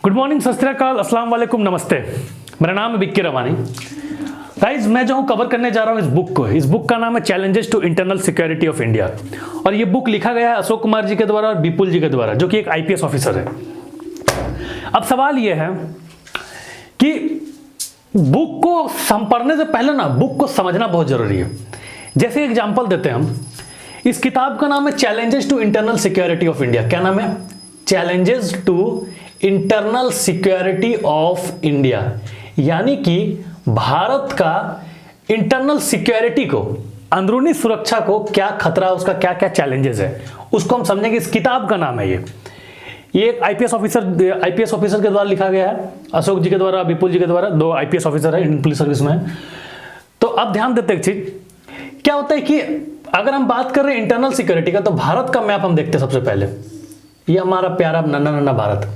Good morning, सत श्री अकाल, अस्सलाम वालेकुम, नमस्ते। मेरा नाम है विक्की रवानी। गाइज, मैं जो हूँ कवर करने जा रहा हूँ इस बुक को। इस बुक का नाम है challenges to internal security of India और ये बुक लिखा गया है अशोक कुमार जी के द्वारा और विपुल जी के द्वारा, जो कि एक आईपीएस ऑफिसर है। अब सवाल ये है कि बुक को पढ़ने से पहले ना बुक को समझना बहुत जरूरी है। जैसे एग्जाम्पल देते हैं हम, इस किताब का नाम है challenges to internal security of India. क्या नाम है? Challenges to internal security of India, यानी कि भारत का इंटरनल सिक्योरिटी को, अंदरूनी सुरक्षा को क्या खतरा, उसका क्या क्या चैलेंजेस है, उसको हम समझेंगे। इस किताब का नाम है ये एक आईपीएस ऑफिसर के द्वारा लिखा गया है, अशोक जी के द्वारा, विपुल जी के द्वारा। दो आईपीएस ऑफिसर है, इंडियन पुलिस सर्विस में। तो अब ध्यान देते एक चीज, क्या होता है कि अगर हम बात कर रहे हैं इंटरनल सिक्योरिटी का, तो भारत का मैप हम देखते हैं सबसे पहले। ये हमारा प्यारा नन्ना नन्ना भारत,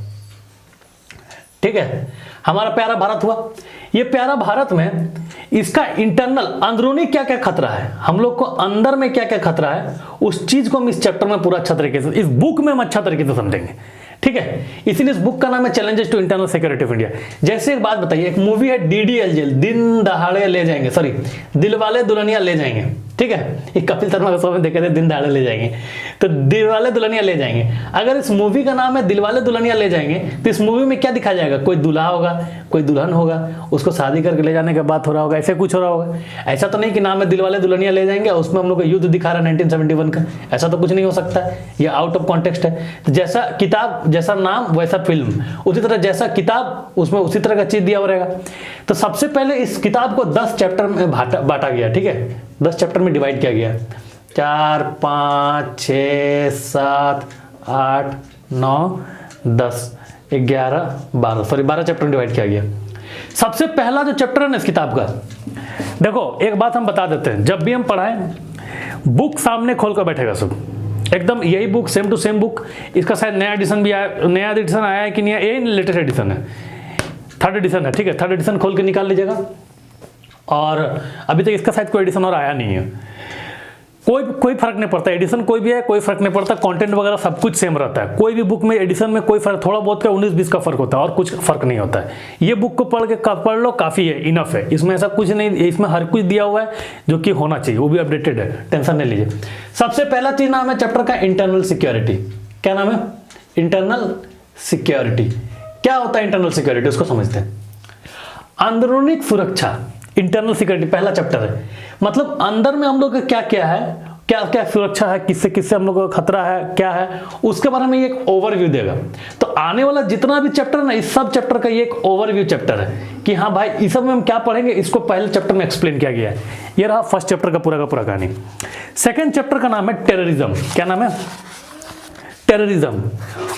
ठीक है, हमारा प्यारा भारत हुआ। ये प्यारा भारत में इसका इंटरनल, अंदरूनी क्या क्या खतरा है, हम लोग को अंदर में क्या क्या खतरा है, उस चीज को हम इस चैप्टर में पूरा अच्छा तरीके से, इस बुक में हम अच्छा तरीके से समझेंगे, ठीक है। इसीलिए इस बुक का नाम है challenges to internal security of India. जैसे एक बात बताइए, एक मूवी है डीडीएलजे, दिन दहाड़े ले जाएंगे, सॉरी, दिलवाले दुल्हनिया ले जाएंगे, ठीक है। एक कपिल शर्मा के शो में देखे थे, दिन दहाड़े ले जाएंगे, तो दिलवाले दुल्हनिया ले जाएंगे। अगर इस मूवी का नाम है दिलवाले दुल्हनिया ले जाएंगे, तो इस मूवी में क्या दिखाया जाएगा? कोई दूल्हा होगा, कोई दुल्हन होगा, उसको शादी करके ले जाने के बाद हो रहा होगा, ऐसे कुछ हो रहा होगा। ऐसा तो नहीं कि नाम है दिलवाले दुल्हनिया ले जाएंगे, उसमें हम लोग का युद्ध दिखा रहा है 1971 का, ऐसा तो कुछ नहीं हो सकता है, ये आउट ऑफ कॉन्टेक्स्ट है। तो जैसा किताब, जैसा नाम वैसा फिल्म, उसी तरह जैसा किताब उसमें उसी तरह का चीज दिया हुआ रहेगा। तो सबसे पहले इस किताब को 10 चैप्टर में बांटा गया, ठीक है, 10 चैप्टर में डिवाइड किया गया, 4, 5, 6, 7, 8, 9, 10, 11, 12, सॉरी 12 चैप्टर में डिवाइड किया गया। सबसे पहला जो चैप्टर है ना इस किताब का, देखो एक बात हम बता देते हैं, जब भी हम पढ़ाएं बुक सामने खोल कर बैठेगा सब एकदम, यही book same to same book. इसका शायद नया एडिशन भी आया, नया एडिशन आया है कि नहीं, यही लेटेस्ट एडिशन है, 3rd एडिशन है, ठीक है। 3rd एडिशन खोल के निकाल लीजिएगा। और अभी तक इसका शायद कोई एडिशन और आया नहीं है। कोई फर्क नहीं पड़ता, एडिशन कोई भी है कोई फर्क नहीं पड़ता, कंटेंट वगैरह सब कुछ सेम रहता है। कोई भी बुक में एडिशन में कोई फर्क, थोड़ा बहुत का 19-20 का फर्क होता है और कुछ फर्क नहीं होता है। ये बुक को पढ़ लो, काफी है, इनफ है। इसमें ऐसा कुछ नहीं, इसमें हर कुछ दिया हुआ है जो कि होना चाहिए, वो भी अपडेटेड है, टेंशन नहीं लीजिए। सबसे पहला चीज नाम है चैप्टर का इंटरनल सिक्योरिटी। क्या नाम है? Internal security. क्या होता है इंटरनल सिक्योरिटी, उसको समझते हैं। अंदरूनी सुरक्षा, इंटरनल सिक्योरिटी पहला चैप्टर है। मतलब अंदर में हम लोग का क्या क्या है, क्या क्या सुरक्षा है, किससे किससे हम लोग को खतरा है, क्या है, उसके बारे में एक ओवरव्यू देगा। तो आने वाला जितना भी चैप्टर है ना, इस सब चैप्टर का ये एक ओवरव्यू चैप्टर है कि हाँ भाई इस सब में हम क्या पढ़ेंगे, इसको पहले चैप्टर में एक्सप्लेन किया गया है। ये रहा फर्स्ट चैप्टर का पूरा कहानी। सेकेंड चैप्टर का नाम है टेररिज्म। क्या नाम है? टेररिज्म।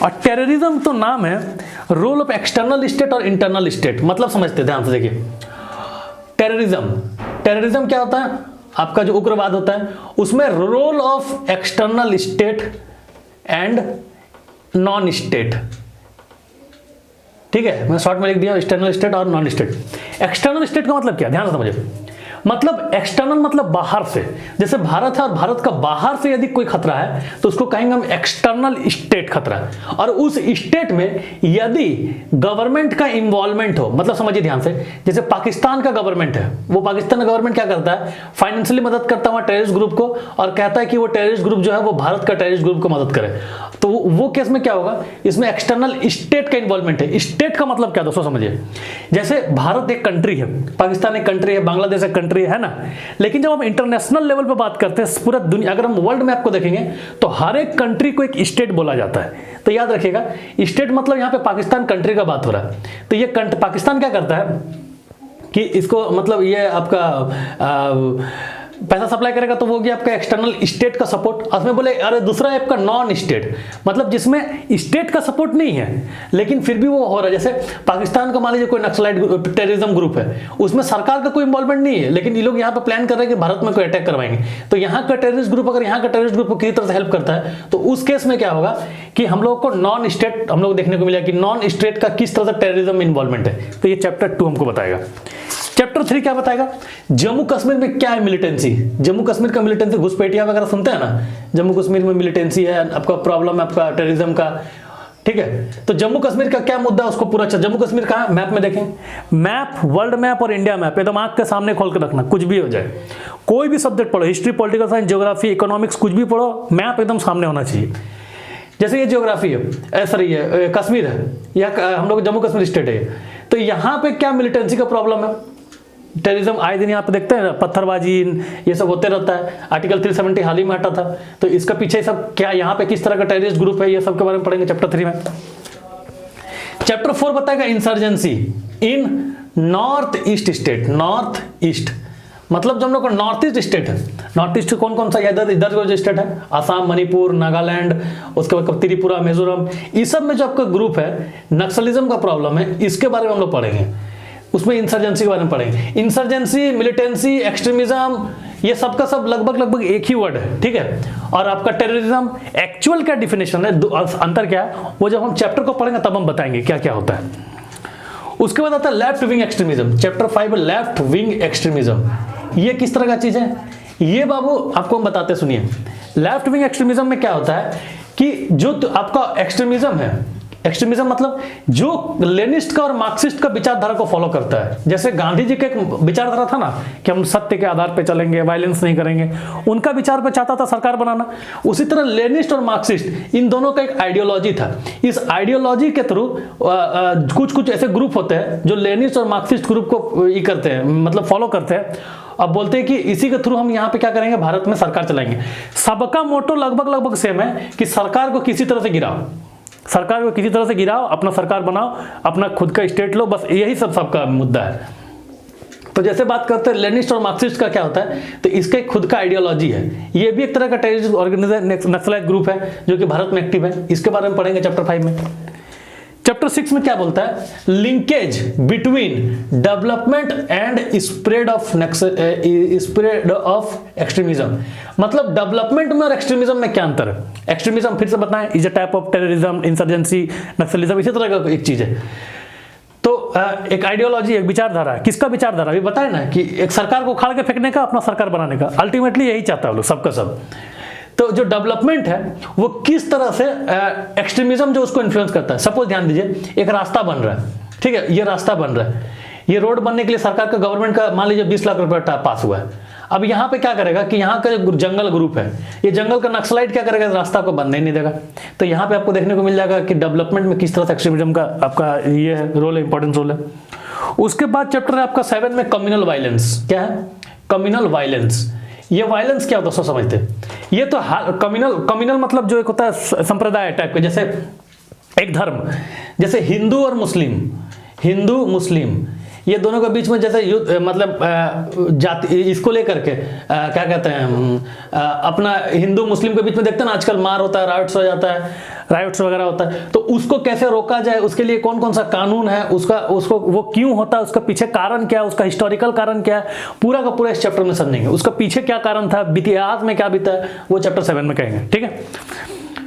और टेररिज्म तो नाम है रोल ऑफ एक्सटर्नल स्टेट और इंटरनल स्टेट। मतलब समझते, ध्यान से देखिए, टेररिज्म क्या होता है? आपका जो उग्रवाद होता है, उसमें role of external state and non state, ठीक है, मैं शॉर्ट में लिख दिया एक्सटर्नल स्टेट और नॉन स्टेट। एक्सटर्नल स्टेट का मतलब क्या, ध्यान से समझिए। मतलब एक्सटर्नल मतलब बाहर से, जैसे भारत है और भारत का बाहर से यदि कोई खतरा है तो उसको कहेंगे हम एक्सटर्नल स्टेट खतरा। और उस स्टेट में यदि गवर्नमेंट का इन्वॉल्वमेंट हो, मतलब समझिए ध्यान से, जैसे पाकिस्तान का गवर्नमेंट है, वो पाकिस्तान का गवर्नमेंट क्या करता है, फाइनेंशियली मदद करता है टेररिस्ट ग्रुप को और कहता है कि वो टेररिस्ट ग्रुप जो है वो भारत का टेररिस्ट ग्रुप को मदद करे, तो वो केस में क्या होगा, इसमें एक्सटर्नल स्टेट का इन्वॉल्वमेंट है। स्टेट का मतलब क्या दोस्तों समझिए, जैसे भारत एक कंट्री है, पाकिस्तान एक कंट्री है, बांग्लादेश एक कंट्री है ना, लेकिन जब हम इंटरनेशनल लेवल पे बात करते हैं, पूरा दुनिया, अगर हम वर्ल्ड मैप को देखेंगे तो हर एक कंट्री को एक स्टेट बोला जाता है। तो याद रखिएगा, स्टेट मतलब यहां पे पाकिस्तान कंट्री का बात हो रहा है। तो ये पाकिस्तान क्या करता है कि इसको, मतलब ये आपका पैसा सप्लाई करेगा, तो वो गया आपका एक्सटर्नल स्टेट का सपोर्ट। उसमें बोले अरे दूसरा है आपका नॉन स्टेट, मतलब जिसमें स्टेट का सपोर्ट नहीं है लेकिन फिर भी वो हो रहा है। जैसे पाकिस्तान का मान लीजिए कोई नक्सलाइट टेररिज्म ग्रुप है, उसमें सरकार का कोई इंवॉल्वमेंट नहीं है, लेकिन ये लोग यहाँ पे प्लान कर रहे हैं कि भारत में कोई अटैक करवाएंगे। तो यहाँ का टेररिस्ट ग्रुप अगर यहाँ का टेररिस्ट ग्रुप को किसी तरह से हेल्प करता है, तो उस केस में क्या होगा कि हम लोग को नॉन स्टेट, हम लोग देखने को मिला कि नॉन स्टेट का किस तरह से टेररिज्म में इन्वॉल्वमेंट है। तो ये चैप्टर 2 हमको बताएगा। चैप्टर 3 क्या बताएगा? जम्मू कश्मीर में क्या है मिलिटेंसी। जम्मू कश्मीर का मिलिटेंसी, घुसपैठिया वगैरह सुनते हैं ना, जम्मू कश्मीर में मिलिटेंसी है, आपका प्रॉब्लम है आपका टेररिज्म का, ठीक है। तो जम्मू कश्मीर का क्या मुद्दा है उसको पूरा अच्छा, जम्मू कश्मीर कहाँ मैप में देखें, मैप, वर्ल्ड मैप और इंडिया मैप एकदम आंख के सामने खोल के रखना, कुछ भी हो जाए, कोई भी सब्जेक्ट पढ़ो, history, political science, geography, economics, कुछ भी पढ़ो, मैप एकदम सामने होना चाहिए। जैसे ये ज्योग्राफी है, सॉरी ये कश्मीर है, या हम लोग जम्मू कश्मीर स्टेट है, तो यहाँ पे क्या मिलिटेंसी का प्रॉब्लम है, टेररिज्म आए दिन यहाँ पे देखते हैं, पत्थरबाजी ये सब होते रहता है, आर्टिकल 370 हाल ही में हटा था, तो इसका पीछे सब क्या, यहाँ पे किस तरह का टेररिस्ट ग्रुप है, ये सब के बारे में पढ़ेंगे चैप्टर 3 में। चैप्टर 4 बताएगा insurgency in north east state. North east मतलब जो हम लोग का नॉर्थ ईस्ट स्टेट है, नॉर्थ ईस्ट कौन कौन सा, इधर इधर जो स्टेट है, आसाम, मणिपुर, नागालैंड, उसके बाद त्रिपुरा, मिजोरम, इस सब में जो आपका ग्रुप है, नक्सलिज्म का प्रॉब्लम है, इसके बारे में हम लोग पढ़ेंगे, उसमें इंसर्जेंसी के बारे में पढ़ेंगे। इंसर्जेंसी, मिलिटेंसी, एक्सट्रीमिज्म, ये सबका सब लगभग एक ही वर्ड है, ठीक है। और आपका टेररिज्म एक्चुअल क्या डिफिनेशन है, अंतर क्या है, वो जब हम चैप्टर को पढ़ेंगे तब हम बताएंगे क्या क्या होता है। उसके बाद आता है left wing extremism, chapter 5 left wing extremism. ये किस तरह का चीज है, ये बाबू आपको हम बताते, सुनिए। लेफ्ट विंग एक्सट्रीमिज्म में क्या होता है कि जो आपका एक्सट्रीमिज्म है, एक्सट्रीमिज्म मतलब जो लेनिस्ट का और मार्क्सिस्ट का विचारधारा को फॉलो करता है। जैसे गांधी जी का एक विचारधारा था ना कि हम सत्य के आधार पर चलेंगे, वायलेंस नहीं करेंगे, उनका विचार पे चाहता था सरकार बनाना। उसी तरह लेनिस्ट और मार्क्सिस्ट, इन दोनों का एक आइडियोलॉजी था। इस आइडियोलॉजी के थ्रू कुछ कुछ ऐसे ग्रुप होते हैं जो लेनिस्ट और मार्क्सिस्ट ग्रुप को ये करते हैं, मतलब फॉलो करते हैं। अब बोलते हैं कि इसी के थ्रू हम यहाँ पे क्या करेंगे, भारत में सरकार चलाएंगे। सबका मोटो लगभग सेम है कि सरकार को किसी तरह से गिराओ, सरकार को किसी तरह से गिराओ, अपना सरकार बनाओ, अपना खुद का स्टेट लो, बस यही सबका मुद्दा है। तो जैसे बात करते हैं लेनिस्ट और मार्क्सिस्ट का क्या होता है, तो इसका एक खुद का आइडियोलॉजी है। ये भी एक तरह का टेररिस्ट ऑर्गेनाइजेशन, नक्सलाइट ग्रुप है जो कि भारत में एक्टिव है। इसके बारे में पढ़ेंगे चैप्टर 5 में। चैप्टर 6 में क्या बोलता है, linkage between development and spread of extremism. मतलब डेवलपमेंट में और एक्सट्रीमिज्म में क्या अंतर है। एक्सट्रीमिज्म फिर से बताएं, is a type of terrorism, insurgency, Naxalism, इसी तरह का एक चीज है। तो एक आइडियोलॉजी, एक विचारधारा, किसका विचारधारा अभी बताए ना कि एक सरकार को उखाड़ के फेंकने का, अपना सरकार बनाने का, अल्टीमेटली यही चाहता है लोग, सबका सब। तो जो डेवलपमेंट है वो किस तरह से एक्सट्रीमिज्म जो उसको इन्फ्लुएंस करता है। सपोज ध्यान दीजिए, एक रास्ता बन रहा है, ठीक है, ये रास्ता बन रहा है, ये रोड बनने के लिए सरकार का, गवर्नमेंट का मान लीजिए 20 लाख रुपए पास हुआ है। अब यहाँ पे क्या करेगा कि यहाँ का जो जंगल ग्रुप है, ये जंगल का नक्सलाइट क्या करेगा, रास्ता को बनने नहीं देगा। तो यहाँ पे आपको देखने को मिल जाएगा कि डेवलपमेंट में किस तरह से एक्सट्रीमिज्म का आपका ये रोल है, इंपॉर्टेंट रोल है। उसके बाद चैप्टर है आपका 7 में कम्युनल वायलेंस। क्या है कम्युनल वायलेंस, ये वायलेंस क्या होता है सब समझते हैं। ये तो कम्युनल मतलब जो एक होता है संप्रदाय टाइप का, जैसे एक धर्म, जैसे हिंदू और मुस्लिम, हिंदू मुस्लिम ये दोनों के बीच में जैसे युद्ध, मतलब जाति, इसको लेकर के क्या कहते हैं, अपना हिंदू मुस्लिम के बीच में देखते हैं ना आजकल मार होता है, राइट्स हो जाता है, राइट्स वगैरह होता है। तो उसको कैसे रोका जाए, उसके लिए कौन कौन सा कानून है, उसको वो क्यों होता है, उसका पीछे कारण क्या है, उसका हिस्टोरिकल कारण क्या है, पूरा का पूरा इस चैप्टर में समझेंगे। उसका पीछे क्या कारण था, इतिहास में क्या बीता है, वो चैप्टर 7 में कहेंगे, ठीक है।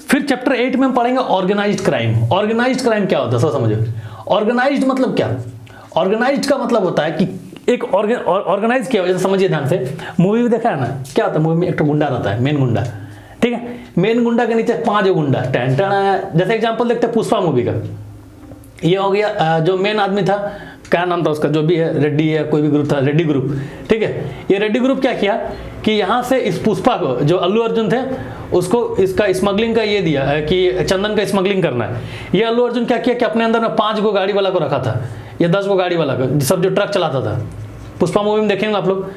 फिर चैप्टर 8 में हम पढ़ेंगे ऑर्गेनाइज्ड क्राइम। ऑर्गेनाइज्ड क्राइम क्या होता है सब समझो। ऑर्गेनाइज्ड मतलब क्या, ऑर्गेनाइज्ड का मतलब होता है कि एक ऑर्गेनाइज किया, जैसे समझिए ध्यान से, मूवी भी देखा है ना, क्या होता है मूवी में, एक तो गुंडा रहता है, मेन गुंडा, ठीक है, मेन गुंडा के नीचे 5 गुंडा, जैसे एग्जांपल देखते हैं पुष्पा मूवी का, ये हो गया जो मेन आदमी था, क्या नाम था उसका, जो भी है, रेड्डी है, कोई भी ग्रुप था, रेड्डी ग्रुप, ठीक है। ये रेड्डी ग्रुप क्या किया कि यहाँ से इस पुष्पा को, जो अल्लू अर्जुन थे, उसको इसका स्मगलिंग का ये दिया कि चंदन का स्मगलिंग करना है। ये अल्लू अर्जुन क्या किया कि अपने अंदर में 5 गो गाड़ी वाला को रखा था, या 10 गो गाड़ी वाला को, सब जो ट्रक चलाता था, पुष्पा मूवी में देखेंगे आप लोग,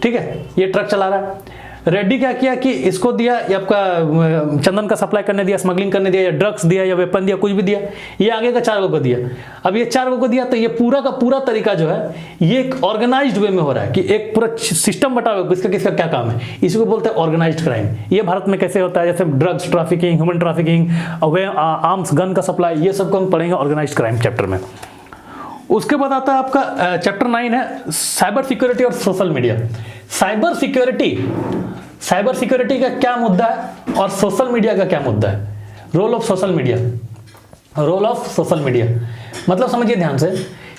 ठीक है। ये ट्रक चला रहा है, रेड्डी क्या किया कि इसको दिया, ये आपका चंदन का सप्लाई करने दिया, स्मगलिंग करने दिया, या ड्रग्स दिया, या वेपन दिया, कुछ भी दिया। ये आगे का 4 को दिया। अब ये 4 को दिया, तो ये पूरा का पूरा तरीका जो है ये एक ऑर्गेनाइज्ड वे में हो रहा है कि एक पूरा सिस्टम बटा हुआ किसका किसका क्या काम है। इसी को बोलते हैं ऑर्गेनाइज्ड क्राइम। ये भारत में कैसे होता है, जैसे drugs trafficking, human trafficking, arms gun का सप्लाई, ये सब को हम पढ़ेंगे ऑर्गेनाइज्ड क्राइम चैप्टर में। उसके बाद आता है आपका चैप्टर 9 है साइबर सिक्योरिटी और सोशल मीडिया। साइबर सिक्योरिटी का क्या मुद्दा है और सोशल मीडिया का क्या मुद्दा है। Role of social media, role of social media मतलब समझिए ध्यान से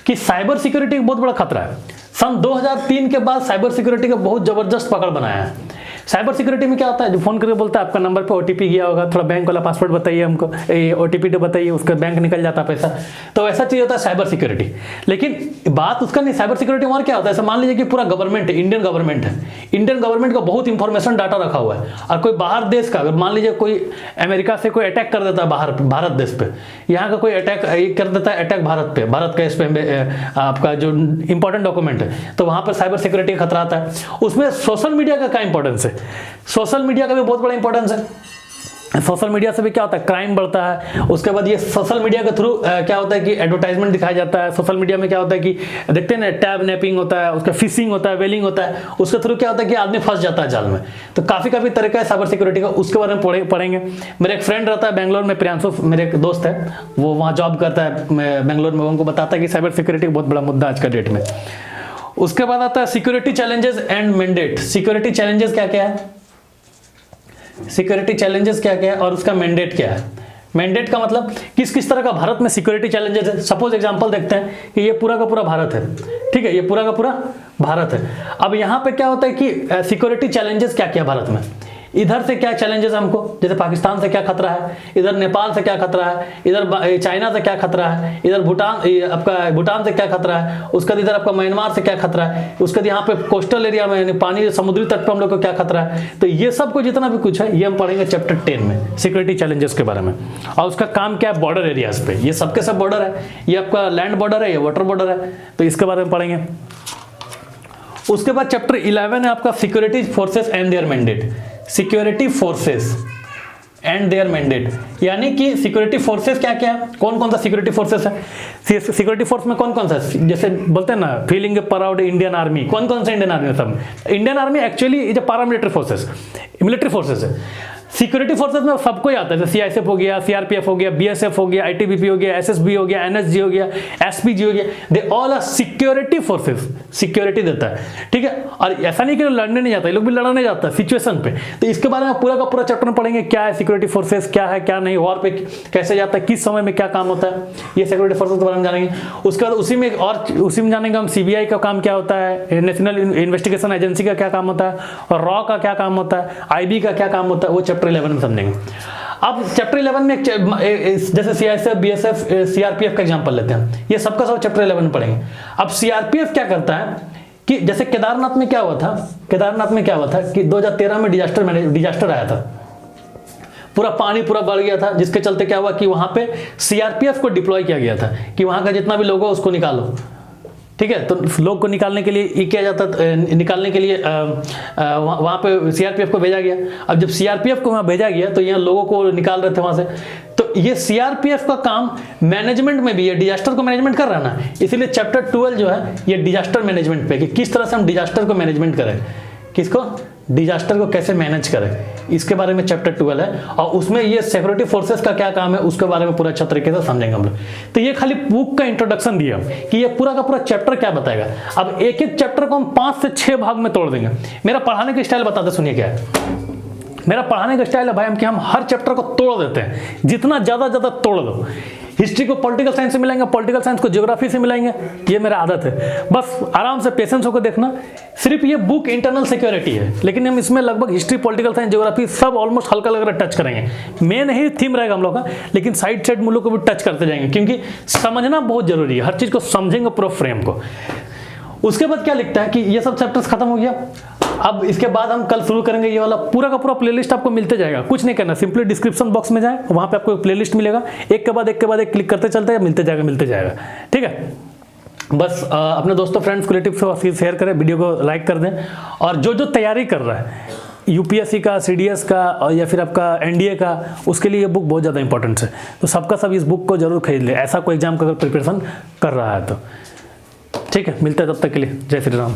कि साइबर सिक्योरिटी बहुत बड़ा खतरा है। सन 2003 के बाद साइबर सिक्योरिटी का बहुत जबरदस्त पकड़ बनाया है। साइबर सिक्योरिटी में क्या होता है, जो फोन करके बोलता है आपका नंबर पे ओटीपी गया होगा, थोड़ा बैंक वाला पासवर्ड बताइए हमको, ओटीपी तो बताइए, उसका बैंक निकल जाता है पैसा, तो ऐसा चीज होता है साइबर सिक्योरिटी। लेकिन बात उसका नहीं, साइबर सिक्योरिटी और क्या होता है, मान लीजिए कि पूरा गवर्नमेंट है, इंडियन गवर्नमेंट है, इंडियन गवर्नमेंट का बहुत इंफॉर्मेशन डाटा रखा हुआ है, और कोई बाहर देश का, अगर मान लीजिए कोई अमेरिका से कोई अटैक कर देता है बाहर भारत देश पे, यहाँ का कोई अटैक कर देता है, अटैक भारत पे, भारत का इस पे आपका जो इंपॉर्टेंट डॉक्यूमेंट है, तो वहां पर साइबर सिक्योरिटी का खतरा आता है। उसमें सोशल मीडिया का क्या इंपॉर्टेंस है, सोशल मीडिया का भी बहुत बड़ा इंपॉर्टेंस है। सोशल मीडिया से भी क्या होता है, क्राइम बढ़ता है। उसके बाद ये सोशल मीडिया के थ्रू क्या होता है कि एडवर्टाइजमेंट दिखाया जाता है। सोशल मीडिया में क्या होता है कि देखते हैं ना, टैब नैपिंग होता है, उसका फिशिंग होता है, वेलिंग होता है, उसके थ्रू क्या होता है कि आदमी फंस जाता है जाल में। तो काफी तरीका है साइबर सिक्योरिटी का, उसके बारे में पढ़ेंगे। मेरा एक फ्रेंड रहता है बेंगलोर में, प्रियांशु मेरे एक दोस्त है, वो वहाँ जॉब करता है बेंगलोर में, उनको बताता है कि साइबर सिक्योरिटी बहुत बड़ा मुद्दा आज का डेट में। उसके बाद आता है security challenges and mandate. Security challenges क्या क्या है, सिक्योरिटी चैलेंजेस क्या क्या है और उसका मैंडेट क्या है। मैंडेट का मतलब किस किस तरह का भारत में सिक्योरिटी चैलेंजेस है। सपोज एग्जांपल देखते हैं कि ये पूरा का पूरा भारत है, ठीक है, ये पूरा का पूरा भारत है। अब यहाँ पे क्या होता है कि सिक्योरिटी चैलेंजेस क्या क्या है भारत में, इधर से क्या चैलेंजेस है हमको, जैसे पाकिस्तान से क्या खतरा है, इधर नेपाल से क्या खतरा है, इधर चाइना से क्या खतरा है, इधर भूटान से क्या खतरा है, उसके बाद इधर आपका म्यांमार से क्या खतरा है, उसके बाद यहाँ पे कोस्टल एरिया में पानी समुद्री तट पर हम लोग को क्या खतरा है। तो ये सब को जितना भी कुछ है ये हम पढ़ेंगे चैप्टर 10 में, सिक्योरिटी चैलेंजेस के बारे में। और उसका काम क्या है, बॉर्डर एरियाज पे, ये सबके सब बॉर्डर है, ये आपका लैंड बॉर्डर है, ये वाटर बॉर्डर है, तो इसके बारे में पढ़ेंगे। उसके बाद चैप्टर 11 है आपका security forces and there mandate. Security forces and there mandate, यानी कि सिक्योरिटी फोर्सेस क्या क्या है, कौन कौन सा सिक्योरिटी फोर्सेस है। सिक्योरिटी फोर्स में कौन कौन सा, जैसे बोलते हैं ना, फीलिंग प्राउड इंडियन आर्मी, कौन कौन सा इंडियन आर्मी है सब। Indian army actually is a paramilitary forces, military forces है। सिक्योरिटी फोर्सेस में सबको ही आता है, जैसे सीआईएसएफ हो गया, सीआरपीएफ हो गया, बीएसएफ हो गया, आईटीबीपी हो गया, एसएसबी हो गया, एनएसजी हो गया, एसपीजी हो गया, they all are security forces, security देता है, ठीक है। और ऐसा नहीं कि लड़ने नहीं जाता, ये लोग भी लड़ने जाता है सिचुएशन पे। तो इसके बारे में पूरा का पूरा चैप्टर में पढ़ेंगे, क्या है सिक्योरिटी फोर्सेस, क्या है क्या नहीं, वॉर पे कैसे जाता है, किस समय में क्या काम होता है, ये सिक्योरिटी फोर्सेस के बारे में जानेंगे। उसके बाद उसी में जानेंगे हम सीबीआई का काम क्या होता है, नेशनल इन्वेस्टिगेशन एजेंसी का क्या काम होता है, और रॉ का क्या काम होता है, आईबी का क्या काम होता है, वो चैप्टर 11 में समझेंगे। अब चैप्टर 11 में जैसे सीआईएसएफ, बीएसएफ, सीआरपीएफ का एग्जांपल लेते हैं, ये सबका सब चैप्टर 11 में पढ़ेंगे। अब सीआरपीएफ क्या करता है कि जैसे केदारनाथ में क्या हुआ था कि 2013 में डिजास्टर आया था, पूरा पानी पूरा बढ़ गया था, जिसके चलते क्या हुआ कि वहां पे सीआरपीएफ को डिप्लॉय किया गया था कि वहां का जितना भी लोग हो उसको निकालो, ठीक है। तो लोग को निकालने के लिए ये किया जाता, निकालने के लिए वहाँ पे सीआरपीएफ को भेजा गया। अब जब सीआरपीएफ को वहाँ भेजा गया तो यहाँ लोगों को निकाल रहे थे वहाँ से। तो ये सीआरपीएफ का काम मैनेजमेंट में भी है, डिजास्टर को मैनेजमेंट कर रहा है ना, इसीलिए चैप्टर 12 जो है ये डिजास्टर मैनेजमेंट पे, कि किस तरह से हम डिजास्टर को मैनेजमेंट करें, किसको, डिजास्टर को कैसे मैनेज करें, इसके बारे में चैप्टर 12 है। और उसमें ये सिक्योरिटी फोर्सेस का क्या काम है उसके बारे में पूरा अच्छा तरीके से समझेंगे हम लोग। तो ये खाली बुक का इंट्रोडक्शन दिया कि ये पूरा का पूरा चैप्टर क्या बताएगा। अब एक एक चैप्टर को हम 5 से 6 भाग में तोड़ देंगे। मेरा पढ़ाने का स्टाइल बताते सुनिए क्या है। मेरा पढ़ाने का स्टाइल है भाई हम हर चैप्टर को तोड़ देते हैं, जितना ज्यादा तोड़ दो। हिस्ट्री को पॉलिटिकल साइंस से मिलाएंगे, पॉलिटिकल साइंस को ज्योग्राफी से मिलाएंगे, ये मेरा आदत है। बस आराम से पेशेंस होकर देखना। सिर्फ ये बुक इंटरनल सिक्योरिटी है, लेकिन हम इसमें लगभग हिस्ट्री, पॉलिटिकल साइंस, ज्योग्राफी सब ऑलमोस्ट हल्का लग रहा टच करेंगे। मेन ही थीम रहेगा हम लोग का, लेकिन साइड मुल्कों को भी टच करते जाएंगे, क्योंकि समझना बहुत जरूरी है। हर चीज को समझेंगे पूरा फ्रेम को। उसके बाद क्या लिखता है कि ये सब चैप्टर्स खत्म हो गया। अब इसके बाद हम कल शुरू करेंगे ये वाला पूरा का पूरा प्लेलिस्ट आपको मिलते जाएगा। कुछ नहीं करना, सिंपली डिस्क्रिप्शन बॉक्स में जाए, वहां पे आपको एक प्लेलिस्ट मिलेगा, एक के बाद एक क्लिक करते चलते हैं, मिलते जाएगा। ठीक है, बस अपने दोस्तों फ्रेंड्स रिलेटिव से शेयर करें, वीडियो को लाइक कर दें। और जो तैयारी कर रहा है यूपीएससी का, सीडीएस का या फिर आपका एनडीए का, उसके लिए ये बुक बहुत ज़्यादा इंपॉर्टेंट है। तो सबका सब इस बुक को जरूर खरीद ले, ऐसा कोई एग्जाम का अगर प्रिपरेशन कर रहा है तो। ठीक है, मिलते हैं तब तक के लिए। जय श्री राम।